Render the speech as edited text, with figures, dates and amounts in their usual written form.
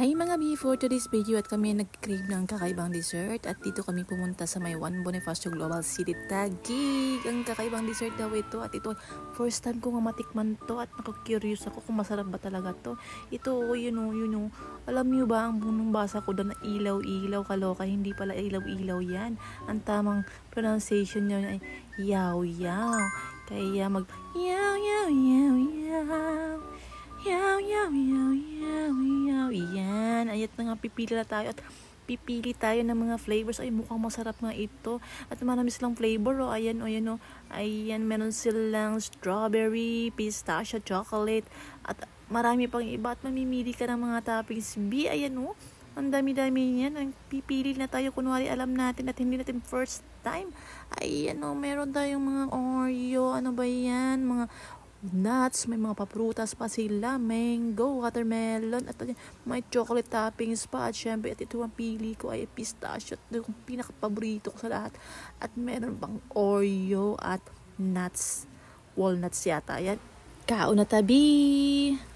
Hi mga B, for today's video at kami nag-crave ng kakaibang dessert at dito kami pumunta sa may Juan Bonifacio Global City Taguig. Ang kakaibang dessert daw ito at ito first time ko nga matikman to at naku-curious ako kung masarap ba talaga to. Ito alam niyo ba ang bunong basa ko doon na ilaw-ilaw, kaloka, hindi pala ilaw-ilaw yan. Ang tamang pronunciation niya ay yaw-yaw. Kaya mag yaw-yaw-yaw-yaw. Yaw, yaw, yaw, yaw, yaw. Yan. Ayat na nga, pipili na tayo. At pipili tayo ng mga flavors. Ay, mukhang masarap nga ito. At marami silang flavor. Ayan, Ayan, meron silang strawberry, pistachio, chocolate. At marami pang iba. At mamimili ka ng mga toppings. Ayan, ang dami-dami niyan. Pipili na tayo. Kunwari, alam natin at hindi natin first time. Ayan, meron tayong mga Oreo. Ano ba yan? Mga nuts, may mga paprutas pa sila, mango, watermelon, at may chocolate toppings pa, at syempre, at ito ang pili ko ay pistachio, at ito ang pinaka-paborito ko sa lahat, at meron pang Oreo at nuts, walnuts yata, yan, kaon na tabi!